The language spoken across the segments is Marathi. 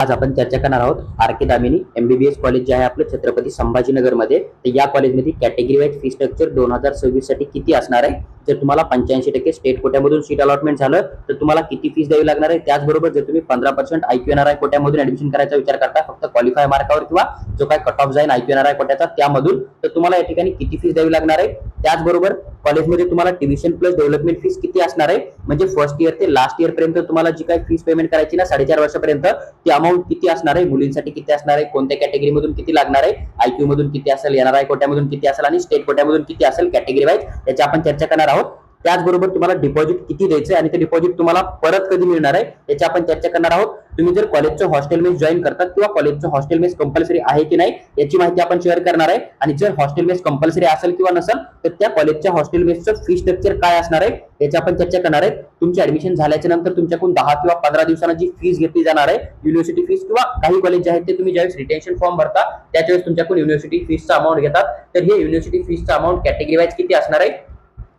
आज आपण चर्चा करणार आहोत R K Damini MBBS college जे आहे आपलं छत्रपती संभाजीनगरमध्ये. तर या कॉलेजमध्ये कॅटेगरी वाईज फी स्ट्रक्चर 2026 साठी किती असणार आहे. जर तुम्हाला 85% स्टेट कोट्यामधून सीट अलॉटमेंट झालं तर तुम्हाला किती फीस द्यावी लागणार आहे. त्याचबरोबर जर तुम्ही 15% IQNRI कोट्यामधून ऍडमिशन करायचा विचार करता फक्त क्वालिफाय मार्कावर किंवा जो काय कट ऑफ जाईल IQNRI कोट्याचा त्यामधून, तर तुम्हाला या ठिकाणी किती फीस द्यावी लागणार आहे. त्याचबरोबर कॉलेजमध्ये तुम्हाला ट्युशन प्लस डेव्हलपमेंट फीस किती असणार आहे, म्हणजे फर्स्ट इयर ते लास्ट इयर पर्यंत तुम्हाला जी काही फीस पेमेंट करायची ना 4.5 वर्षापर्यंत, ती अमाऊंट किती असणार आहे, मुलींसाठी किती असणार आहे, कोणत्या कॅटेगरी मधून किती लागणार आहे, IQ मधून किती असेल, NRI कोट्यामधून किती असेल आणि स्टेट कोट्यामधून किती असेल कॅटेगरी वाईज, याची आपण चर्चा करणार आहोत. त्याचबरोबर तुम्हाला डिपॉझिट किती द्यायचं आणि ते डिपॉझिट तुम्हाला परत कधी मिळणार आहे याची आपण चर्चा करणार आहोत. तुम्ही जर कॉलेजचं हॉस्टेल मेस जॉईन करतात किंवा कॉलेजचं हॉस्टेल मेस कंपल्सरी आहे की नाही याची माहिती आपण शेअर करणार आहे. आणि जर हॉस्टेल मेस कंपल्सरी असेल किंवा नसेल तर त्या कॉलेजच्या हॉस्टेल मेसचं फी स्ट्रक्चर काय असणार आहे याची आपण चर्चा करणार आहे. तुमची ऍडमिशन झाल्याच्या नंतर तुमच्याकडून 10 किंवा 15 दिवसांना जी फीस घेतली जाणार आहे युनिव्हर्सिटी फीस, किंवा काही कॉलेज जे आहेत ते तुम्ही ज्यावेळेस रिटेन्शन फॉर्म भरता त्यावेळेस तुमच्याकडून युनिव्हर्सिटी फीसचा अमाऊंट घेतात. तर हे युनिव्हर्सिटी फीसचा अमाऊंट कॅटेगरी वाईज किती असणार आहे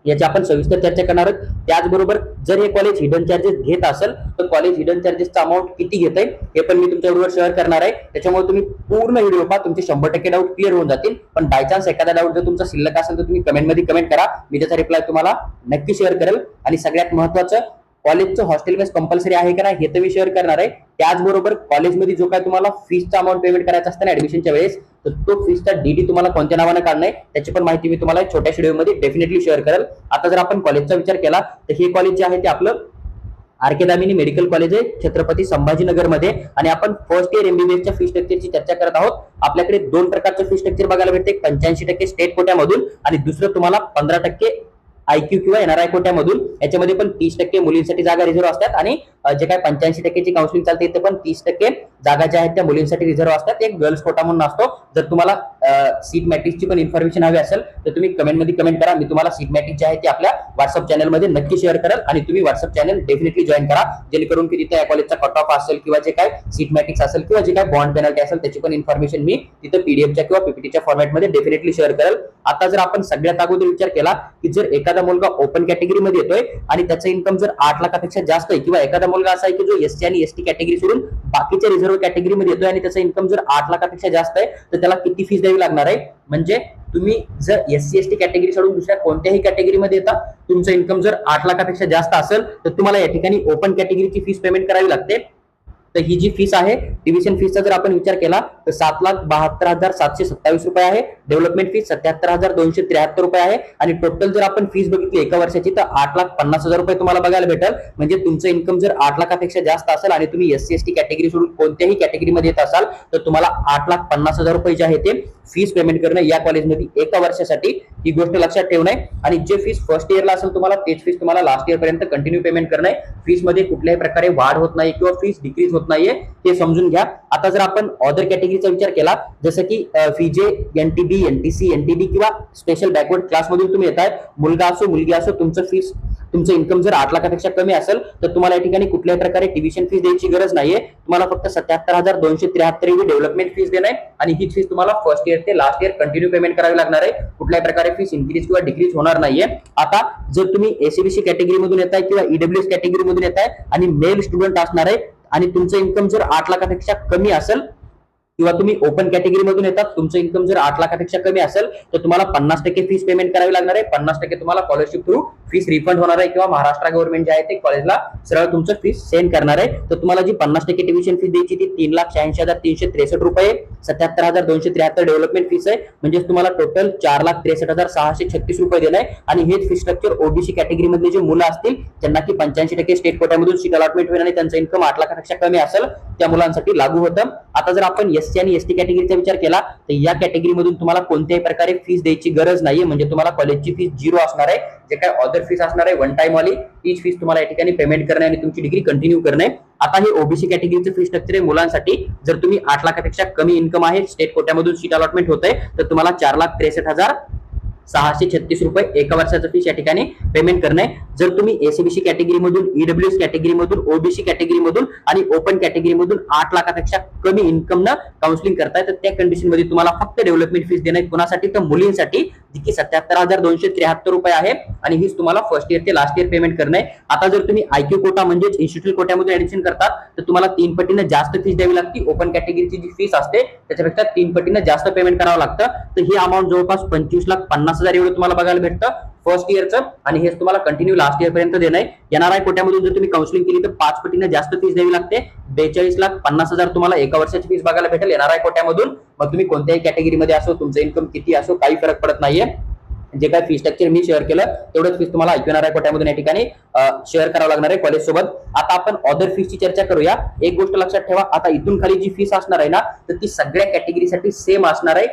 याची आपण सविस्तर चर्चा करणार आहोत. त्याचबरोबर जर हे कॉलेज हिडन चार्जेस घेत असेल तर कॉलेज हिडन चार्जेसचा अमाऊंट किती घेत आहे हे पण मी तुमच्याबरोबर शेअर करणार आहे. त्याच्यामुळे तुम्ही पूर्ण व्हिडिओ पहा, तुमचे 100% डाऊट क्लिअर होऊन जातील. पण बाय चान्स एखादा डाऊट जर तुमचा शिल्लक असेल तर तुम्ही कमेंटमध्ये कमेंट करा, मी त्याचा रिप्लाय तुम्हाला नक्की शेअर करेल. आणि सगळ्यात महत्त्वाचं, कॉलेजचं हॉस्टेल मेस कंपल्सरी आहे का नाही हे तर मी शेअर करणार आहे. त्याचबरोबर कॉलेजमध्ये जो काय तुम्हाला फीसचा अमाऊंट पेमेंट करायचा असतं ना ऍडमिशनच्या वेळेस, तर तो फीसचा DD तुम्हाला कोणत्या नावाने काढणं आहे त्याची पण माहिती मी तुम्हाला छोट्या व्हिडिओमध्ये डेफिनेटली शेअर करेल. आता जर आपण कॉलेजचा विचार केला तर हे कॉलेज जे आहे ते आपलं R K Damini medical college आहे छत्रपती संभाजीनगरमध्ये. आणि आपण फर्स्ट इयर MBBS च्या फी स्ट्रक्चरची चर्चा करत आहोत. आपल्याकडे दोन प्रकारचं फी स्ट्रक्चर बघायला भेटते, 85% स्टेट कोट्यामधून आणि दुसरं तुम्हाला 15% IQ किंवा NRI कोट्यामधून. याच्यामध्ये पण 30% मुलींसाठी जागा रिझर्व्ह असतात आणि जे काय 85% काउन्सिलिंग चालते ते पण 30% जागा ज्या आहेत त्या मुलींसाठी रिझर्व्ह असतात. एक गर्ल्स कोटा म्हणून असतो. जर तुम्हाला सीट मॅट्रिक्सची पण इन्फॉर्मेशन हवी असेल तर तुम्ही कमेंटमध्ये कमेंट करा, मी तुम्हाला सीट मॅट्रिक्स जे आहे ते आपल्या व्हॉट्सअप चॅनलमध्ये नक्की शेअर करेल. आणि तुम्ही व्हॉट्सअप चॅनल डेफिनेटली जॉईन करा, जेणेकरून की तिथे या कॉलेजचा कट ऑफ असेल किंवा जे काय सीट मॅट्रिक्स असेल किंवा जे काय बॉन्ड पेनल्टी असेल त्याची पण इन्फॉर्मेशन मी तिथे PDFच्या किंवा PPTच्या फॉर्मॅटमध्ये डेफिनेटली शेअर करेल. आता जर आपण सगळ्यात अगोदर विचार केला की जर एखादा मुलगा ओपन कॅटेगरीमध्ये येतोय आणि त्याचं इन्कम जर 8 लाखापेक्षा जास्त आहे, किंवा एखादा मुलगा असा आहे की जो SC आणि ST कॅटेगरी सोडून बाकीच्या रिझर्व्ह कॅटेगरीमध्ये येतोय आणि त्याचं इन्कम जर 8 लाखापेक्षा जास्त आहे तर त्याला किती फीस द्यावी लागणार आहे. म्हणजे तुम्ही जर SC ST कॅटेगरी सोडून दुसऱ्या कोणत्याही कॅटेगरीमध्ये येता, तुमचं इन्कम जर 8 लाखापेक्षा जास्त असेल तर तुम्हाला या ठिकाणी ओपन कॅटेगरीची फीस पेमेंट करावी लागते. तर ही जी फीस आहे ट्युशन फीसचा जर आपण विचार केला तर 7,72,727 रुपये आहे. डेव्हलपमेंट फीस 77,273 रुपये आहे. आणि टोटल जर आपण फीस बघितली एका वर्षाची तर 8,50,000 रुपये तुम्हाला बघायला भेटेल. म्हणजे तुमचं इन्कम जर 8 लाखापेक्षा जास्त असेल आणि तुम्ही SC ST कॅटेगरी सोडून कोणत्याही कॅटेगरीमध्ये येत असाल तर तुम्हाला 8,50,000 रुपये जे आहे ते फीस पेमेंट करणं या कॉलेजमध्ये एका वर्षासाठी, ही गोष्ट लक्षात ठेवणं आहे. आणि जे फीस फर्स्ट इयरला असेल तुम्हाला तेच फीस तुम्हाला लास्ट इयर पर्यंत कंटिन्यू पेमेंट करणं आहे. फीस मध्ये कुठल्याही प्रकारे वाढ होत नाही किंवा फीस डिक्रीज होत नाहीये ते समजून घ्या. आता जर आपण अदर कॅटेगरीचा विचार केला, जसं की FIJE, NTB, NTC, NTD किंवा स्पेशल बॅकवर्ड क्लास मधून तुम्ही येताय, मुलगा असो मुलगी असो, तुमचं इन्कम जर 8 लाखापेक्षा कमी असेल तर तुम्हाला या ठिकाणी कुठल्याही प्रकारे ट्युशन फीस द्यायची गरज नाहीये. तुम्हाला फक्त 77,273 ही डेव्हलपमेंट फीस देणार आहे आणि ही फीस तुम्हाला फर्स्ट इयर ते लास्ट इयर कंटिन्यू पेमेंट करावी लागणार आहे. कुठल्याही प्रकारे फीस इन्क्रीज किंवा डिक्रीज होणार नाहीये. आता जर तुम्ही ACBC कॅटेगरी मधून येताय किंवा EWS कॅटेगरी मधून येताय आणि मेल स्टुडंट असणार आहे आणि तुमचं इन्कम जर 8 लाखापेक्षा कमी असेल, किंवा तुम्ही ओपन कॅटेगरी मधून येतात तुमचं इन्कम जर 8 लाखापेक्षा कमी असेल तर तुम्हाला 50% फीस पेमेंट करावी लागणार आहे. 50% तुम्हाला स्कॉलरशिप थ्रू फीस रिफंड होणार आहे किंवा महाराष्ट्र गव्हर्नमेंट जे आहे ते कॉलेजला सरळ तुमचं फीस सेंड करणार आहे. तर तुम्हाला जी 50% ट्युशन फीस द्यायची ती 3,86,363 रुपये, 77,273 डेव्हलपमेंट फीस आहे. म्हणजे तुम्हाला टोटल 4,63,636 रुपये देणार आहे. आणि हेच फी स्ट्रक्चर OBC कॅटेगरी मधले जे मुलं असतील ज्यांना की 85% स्टेट कोट्यामधून सीट अलॉटमेंट होईल आणि त्यांचं इन्कम 8 लाखापेक्षा कमी असेल त्या मुलांसाठी लागू होतं. आता जर आपण SC आणि ST कॅटेगरीचा विचार केला तर या कॅटेगरीमधून तुम्हाला कोणत्याही प्रकारे फीस द्यायची गरज नाहीये. म्हणजे तुम्हाला कॉलेजची फीस 0 असणार आहे. जे काय अदर फीस असणार आहे वन टाइम वाली, तीच फीस तुम्हाला या ठिकाणी पेमेंट करणे आणि तुमची डिग्री कंटिन्यू करणे. आता हे OBC कॅटेगरीचं फी स्ट्रक्चर आहे मुलांसाठी. जर तुम्ही 8 लाखापेक्षा कमी इन्कम आहे, स्टेट कोट्यामधून सीट अलॉटमेंट होत आहे, तर तुम्हाला 4,63,000 ₹636 एका वर्षाचं फीस या ठिकाणी पेमेंट करणे. जर तुम्ही एसीबीसी कॅटेगरीमधून, ईडब्ल्यूएस कॅटेगरीमधून, ओबीसी कॅटेगरीमधून आणि ओपन कॅटेगरीमधून 8 लाखापेक्षा कमी इन्कम न काउन्सिलिंग करताय तर त्या कंडिशन मध्ये तुम्हाला फक्त डेव्हलपमेंट फीस देणे. कुणासाठी? तर मुलींसाठी, जी की ₹77,273 आहे आणि हीच तुम्हाला फर्स्ट इयर ते लास्ट इयर पेमेंट करणे. आता जर तुम्ही आयक्यू कोटा म्हणजेच इन्स्टिट्यूट कोट्यामध्ये ऍडमिशन करतात तर तुम्हाला 3 पटीने जास्त फीस द्यावी लागते. ओपन कॅटेगरीची जी फीस असते त्याच्यापेक्षा 3 पटीने जास्त पेमेंट करावं लागतं. तर ही अमाऊंट जवळपास 25,50,000 एवढं तुम्हाला बघायला भेटतं फर्स्ट इयरचं आणि हेच तुम्हाला कंटिन्यू लास्ट इयर पर्यंत देणं आहे. एनआरआय कोट्यामधून जर तुम्ही काउन्सिलिंग केली तर 5 पटीने जास्त फीस द्यावी लागते. 42,50,000 तुम्हाला एका वर्षाची फीस बघायला भेटेल एनआरआय कोट्यामधून. मग तुम्ही कोणत्याही कॅटेगरीमध्ये असो, तुमचं इन्कम किती असो, काही फरक पडत नाहीये. जे काय फी स्ट्रक्चर मी शेअर केलं तेवढंच फीस तुम्हाला आयक्यूएनआरआय कोट्यामधून या ठिकाणी शेअर करावं लागणार आहे कॉलेज सोबत. आता आपण अदर फीसची चर्चा करूया. एक गोष्ट लक्षात ठेवा, आता इथून खाली जी फीस असणार आहे ना तर ती सगळ्या कॅटेगरीसाठी सेम असणार आहे.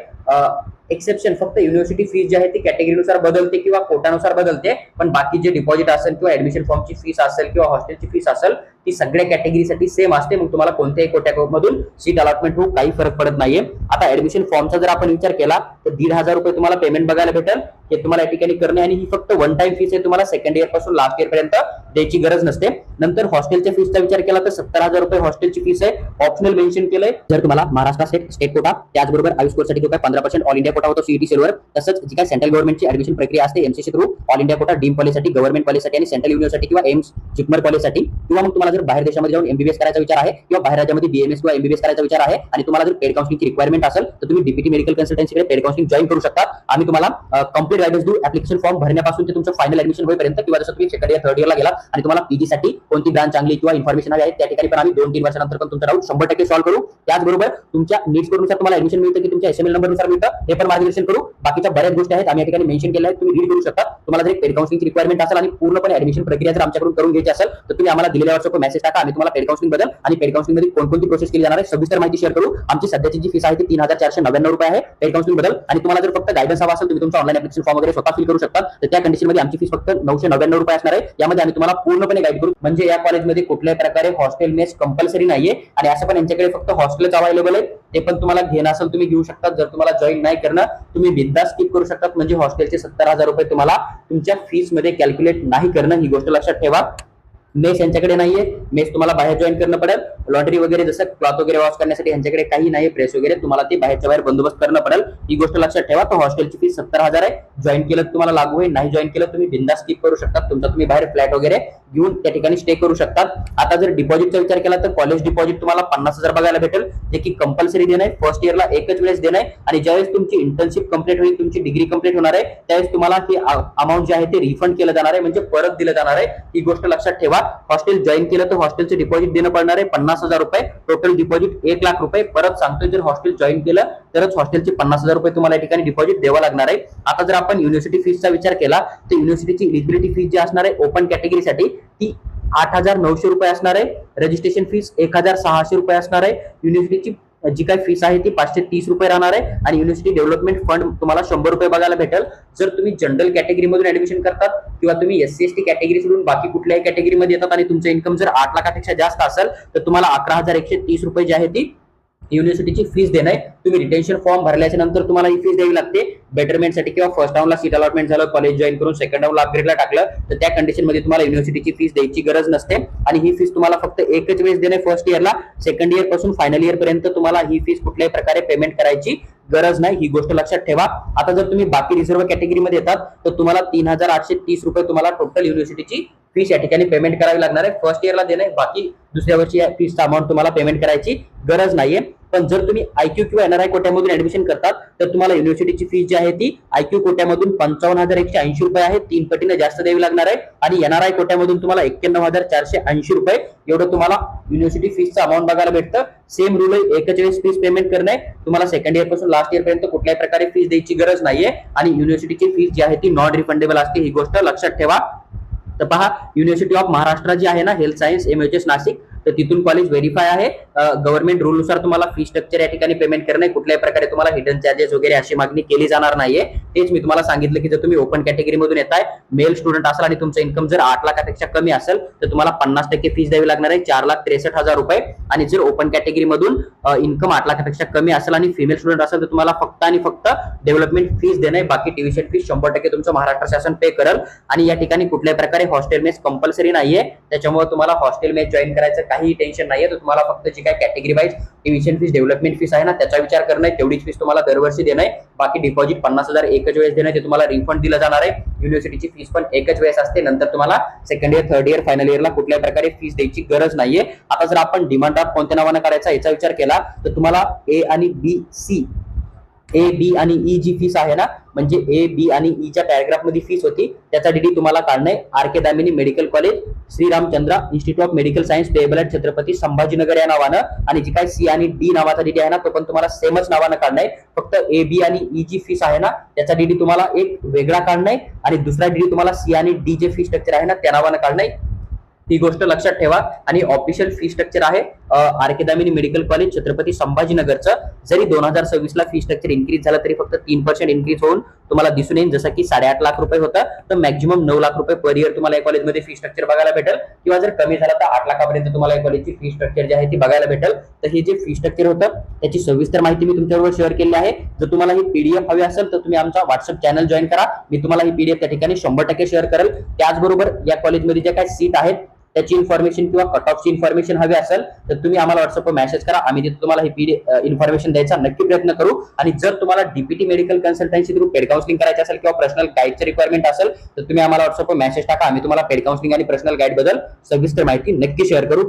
एक्सेप्शन फक्त युनिव्हर्सिटी फीस जी आहे ती कॅटेगरीनुसार बदलते किंवा कोटानुसार बदलते, पण बाकी जे डिपॉझिट असेल किंवा ऍडमिशन फॉर्मची फीस असेल किंवा हॉस्टेलची फीस असेल ती सगळ्या कॅटेगरीसाठी सेम असते. मग तुम्हाला कोणत्याही कोट्यामधून सीट अलॉटमेंट होऊ काही फरक पडत नाहीये. आता ऍडमिशन फॉर्मचा जर आपण विचार केला तर ₹1,500 तुम्हाला पेमेंट बघायला भेटेल. हे तुम्हाला या ठिकाणी करणे आणि ही फक्त वन टाइम फीस आहे. तुम्हाला सेकंड इयर पासून लास्ट इयर पर्यंत द्यायची गरज नसते. नंतर हॉस्टेलच्या फीसचा विचार केला तर ₹70,000 हॉस्टेलची फीस आहे. ऑप्शनल मेन्शन केलंय. जर तुम्हाला महाराष्ट्र स्टेट कोटा त्याचबरोबर आयुष कोर्ससाठी जो काय 15% ऑल इंडिया कोटा होतो सीईटी सिल्वर, तसंच जी काय सेंट्रल गव्हर्नमेंटची ऍडमिशन प्रक्रिया असते MCC through, all India quota deem कॉलेजसाठी, गव्हर्नमेंट कॉलेजसाठी आणि सेंट्रल युनिव्हर्सिटी किंवा एम्स जिपमर कॉलेजसाठी, किंवा मग तुम्हाला जर बाहेर देशामध्ये जाऊन एमबीबीएस करायचा विचार आहे किंवा बाहेर राज्यामध्ये बीएमएस किंवा एमबीबीएस करायचा विचार आहे आणि तुम्हाला जर पेड काउन्सिलिंगची रिक्वायरमेंट असेल तर तुम्ही डीपीटी मेडिकल कन्सल्टन्सीकडे पेड काउन्सिलिंग जॉईन करू शकता. आम्ही तुम्हाला कंप्लीट गायडन्स देऊ ऍप्लिकेशन फॉर्म भरण्यापासून ते तुमचं फायनल ऍडमिशन होईपर्यंत, किंवा जसं तुम्ही सेकंड इयर थर्ड इयरला गेला आणि तुम्हाला पीजी साठी कोणती ब्रांच चांगली किंवा इन्फॉर्मेशन हवी आहे त्या ठिकाणी पण आम्ही 2-3 वर्षानंतर पण तुमचा डाऊट 100% सॉल्व्ह करू. त्याचबरोबर तुमच्या नीड्स नुसार तुम्हाला ऍडमिशन मिळतं की तुमच्या एसएमएल नंबर नुसार मिळतं हे पण मार्गदर्शन करू. बाकीच्या बऱ्याच गोष्टी आहेत आम्ही या ठिकाणी मेन्शन केल्या आहेत, तुम्ही रीड करू शकता. तुम्हाला जर पेड काउन्सिलिंगची रिक्वायरमेंट असेल आणि पूर्णपणे ऍडमिशन प्रक्रिया जर आमच्याकडून करून घ्यायची असेल तर तुम्ही आम्हाला दिलेल्या व्हॉट्सअपवर मेसेज टाका. आम्ही तुम्हाला पेड काउन्सिलिंग बद्दल आणि पेड काउन्सिलिंग मध्ये कोणकोणती प्रोसेस केली जाणार आहे सविस्तर माहिती शेअर करू. आमची सध्याची जी फीस आहे ती ₹3,499 आहे पेड काउन्सिलिंग बद्दल. आणि तुम्हाला जर फक्त गायडन्स हवा असेल तुम्ही तुमचा ऑनलाईन ऍप्लिकेशन फॉर्म वगैरे स्वतः फिल करू शकता. तर त्या कंडिशन मध्ये आमची फीस फक्त ₹999 असणार आहे. यामध्ये आम्ही तुम्हाला पूर्णपणे गाईड करू. म्हणजे या कॉलेजमध्ये कुठल्याही प्रकारे हॉस्टेल मेस कंपल्सरी नाहीये आणि असं पण यांच्याकडे फक्त हॉस्टेलच अवेलेबल आहे. ते पण तुम्हाला घेणं असेल तुम्ही घेऊ शकता. जर तुम्हाला जॉईन नाही करणं तुम्ही बिंदास स्किप करू शकता. म्हणजे हॉस्टेलचे ₹70,000 तुम्हाला तुमच्या फीस मध्ये कॅल्क्युलेट नाही करणं, ही गोष्ट लक्षात ठेवा. मेस यांच्याकडे नाहीये. मेस तुम्हाला बाहेर जॉईन करणं पडेल. लॉन्ड्री वगैरे जसं क्लॉथ वगैरे वॉश करण्यासाठी यांच्याकडे काही नाही. प्रेस वगैरे तुम्हाला ते बाहेरच्या बाहेर बंदोबस्त करणं पडेल. ही गोष्ट लक्षात ठेवा. तर हॉस्टेलची फीस 70,000 आहे. जॉईन केलं तुम्हाला लागू होईल, नाही जॉईन केलं तुम्ही बिंदास स्किप करू शकता. तुमचा तुम्ही बाहेर फ्लॅट वगैरे घेऊन त्या ठिकाणी स्टे करू शकता. आता जर डिपॉझिटचा विचार केला तर कॉलेज डिपॉझिट तुम्हाला 50,000 बघायला भेटेल, जे की कंपल्सरी देणं आहे. फर्स्ट इयरला एकच वेळेस देणं आहे आणि ज्यावेळेस तुमची इंटर्नशिप कंप्लीट होईल, तुमची डिग्री कंप्लीट होणार आहे, त्यावेळेस तुम्हाला ही अमाऊंट जी आहे ते रिफंड केलं जाणार आहे, म्हणजे परत दिलं जाणार आहे. ही गोष्ट लक्षात ठेवा. हॉस्टेल जॉईन केलं तर हॉस्टेलचे डिपॉझिट देणं पडणार आहे ₹50,000. Total deposit ₹1,00,000. परत सांगतोय, जर हॉस्टेल जॉईन केलं तरच हॉस्टेलचे ₹50,000 तुम्हाला या ठिकाणी डिपॉझिट द्यावं लागणार आहे. आता जर आपण युनिव्हर्सिटी फीसचा विचार केला तर युनिव्हर्सिटीची एलिजिबिलिटी फीस जी असणार आहे ओपन कॅटेगरीसाठी ती ₹8,900 असणार आहे. रजिस्ट्रेशन फीस ₹1,600 असणार आहे. युनिव्हर्सिटीची जी काही फीस आहे ती ₹530 राहणार आहे आणि युनिव्हर्सिटी डेव्हलपमेंट फंड तुम्हाला ₹100 बघायला भेटेल. जर तुम्ही जनरल कॅटेगरीमधून ऍडमिशन करतात किंवा तुम्ही एससी एसटी कॅटेगरी सोडून बाकी कुठल्याही कॅटेगरीमध्ये येतात आणि तुमचं इन्कम जर 8 लाखापेक्षा जास्त असेल तर तुम्हाला ₹11,130 जी आहे ती युनिव्हर्सिटीची फीस देणं आहे. तुम्ही रिटेन्शन फॉर्म भरल्याच्या नंतर तुम्हाला ही फीस द्यावी लागते. बेटरमेंटसाठी किंवा फर्स्ट राऊंडला सीट अलॉटमेंट झालं, कॉलेज जॉईन करून सेकंड राऊंडला अपग्रेडला टाकलं तर त्या कंडिशन मध्ये तुम्हाला युनिव्हर्सिटीची फीस द्यायची गरज नसते आणि ही फीस तुम्हाला फक्त एकच वेळेस देणे फर्स्ट इयरला. सेकंड इयर पासून फायनल इयर पर्यंत तुम्हाला ही फीस कुठल्याही प्रकारे पेमेंट करायची गरज नाही. ही गोष्ट लक्षात ठेवा. आता जर तुम्ही बाकी रिझर्व्ह कॅटेगरीमध्ये येतात तर तुम्हाला ₹3,830 तुम्हाला टोटल युनिव्हर्सिटीची फीस या ठिकाणी पेमेंट करावी लागणार आहे. फर्स्ट इयरला देणे, बाकी दुसऱ्या वर्षी या फीसचा अमाऊंट तुम्हाला पेमेंट करायची गरज नाहीये. पण जर तुम्ही आयक्यू किंवा एनआरआय कोट्यामधून ऍडमिशन करतात तर तुम्हाला युनिव्हर्सिटीची फीस जी आहे ती आयक्यू कोट्यामधून ₹55,180 आहे, 3 पटीने जास्त द्यावी लागणार आहे. आणि एनआरआय कोट्यामधून तुम्हाला ₹91,480 एवढं तुम्हाला युनिव्हर्सिटी फीसचं अमाऊंट बघायला भेटतं. सेम रूल आहे, एकच वेळेस फीस पेमेंट करणे. तुम्हाला सेकंड इयर पासून लास्ट इयर पर्यंत कुठल्याही प्रकारे फीस द्यायची गरज नाहीये आणि युनिव्हर्सिटीची फीस जी आहे ती नॉन रिफंडेबल असते. ही गोष्ट लक्षात ठेवा. तर पहा, युनिव्हर्सिटी ऑफ महाराष्ट्र जी आहे ना, हेल्थ सायन्स MHS नाशिक, तर तिथून कॉलेज व्हेरीफाय आहे. गव्हर्नमेंट रूल नुसार तुम्हाला फी स्ट्रक्चर या ठिकाणी पेमेंट करणं आहे. कुठल्याही प्रकारे तुम्हाला हिडन चार्जेस वगैरे अशी मागणी केली जाणार नाहीये. तेच मी तुम्हाला सांगितलं की जर तुम्ही ओपन कॅटेगरी मधून येताय, मेल स्टुडंट असाल आणि तुमचं इन्कम जर 8 लाखापेक्षा कमी असेल तर तुम्हाला 50% फीस द्यावी लागणार आहे, 4,63,000 रुपये. आणि जर ओपन कॅटेगरी मधून इन्कम 8 लाखापेक्षा कमी असेल आणि फिमेल स्टुडंट असेल तर तुम्हाला फक्त आणि फक्त डेव्हलपमेंट फीस देणे, बाकी ट्युशन फीस 100% तुमचं महाराष्ट्र शासन पे करेल. आणि या ठिकाणी कुठल्याही प्रकारे हॉस्टेल मेस कंपल्सरी नाहीये, त्याच्यामुळे तुम्हाला हॉस्टेल मेस जॉईन करायचं काही टेन्शन नाहीये. तर तुम्हाला फक्त जी काय category wise tuition fees development fees आहे ना त्याचा विचार करणं आहे. तेवढीच फीस तुम्हाला दरवर्षी देणं आहे. बाकी डिपॉझिट 50,000 एकच वेळेस देणं, ते तुम्हाला रिफंड दिलं जाणार आहे. युनिव्हर्सिटीची फीस पण एकच वेळेस असते, नंतर तुम्हाला second year, third year, final इयरला कुठल्याही प्रकारे फीस द्यायची गरज नाहीये. आता जर आपण डिमांड ड्राफ्ट कोणत्या नावाने करायचा याचा विचार केला तर तुम्हाला ए आणि बी सी, ए बी आणि ई जी फीस आहे ना, म्हणजे ए बी आणि ई च्या पॅराग्राफ मध्ये फीस होती त्याचा डीडी तुम्हाला काढणे. R K Damini medical college, Shriramchandra institute of medical science, payable at Chhatrapati Sambhajinagar या नावानं. आणि जी काय सी आणि डी नावाचा डीडी आहे ना तो पण तुम्हाला सेमच नावानं काढणे. फक्त ए बी आणि ई जी फीस आहे ना त्याचा डीडी तुम्हाला एक वेगळा काढणे आणि दुसरा डीडी तुम्हाला सी आणि डी जे फी स्ट्रक्चर आहे ना त्या नावानं काढणे. ही गोष्ट लक्षात ठेवा. आणि ऑफिशियल फी स्ट्रक्चर आहे R K Damini medical college Chhatrapati संभाजीनगरचं. जरी 2026 ला फी स्ट्रक्चर इन्क्रीज झालं तरी फक्त 3% इन्क्रीज होऊन तुम्हाला दिसून येईल, जसं की 8.5 लाख रुपये होतं तर मॅक्झिमम 9 लाख रुपये पर इयर तुम्हाला या कॉलेजमध्ये फी स्ट्रक्चर बघायला भेटेल, किंवा जर कमी झालं तर 8 लाखापर्यंत तुम्हाला या कॉलेजची फी स्ट्रक्चर जी आहे ती बघायला भेटेल. तर हे जे फी स्ट्रक्चर होतं त्याची सविस्तर माहिती मी तुमच्याबरोबर शेअर केली आहे. जर तुम्हाला ही पीडीएफ हवी असेल तर तुम्ही आमचा व्हॉट्सअप चॅनल जॉईन करा, मी तुम्हाला ही पीडीएफ त्या ठिकाणी 100% शेअर करेल. त्याचबरोबर या कॉलेजमध्ये ज्या काही सीट आहेत त्याची इन्फॉर्मेशन किंवा कट ऑफची इन्फॉर्मेशन हवी असेल तर तुम्ही आम्हाला व्हॉट्सअपवर मेसेज करा, आम्ही तिथे तुम्हाला ही इन्फॉर्मेशन द्यायचा नक्की प्रयत्न करू. आणि जर तुम्हाला DPT medical consultancy through paid counselling करायचं असेल किंवा पर्सनल गाईडची रिक्वायरमेंट असेल तर तुम्ही आम्हाला व्हॉट्सअपवर मेसेज टाका, आम्ही तुम्हाला पेड काउन्सिलिंग आणि पर्सनल गाईड बद्दल सविस्तर माहिती नक्की शेअर करू.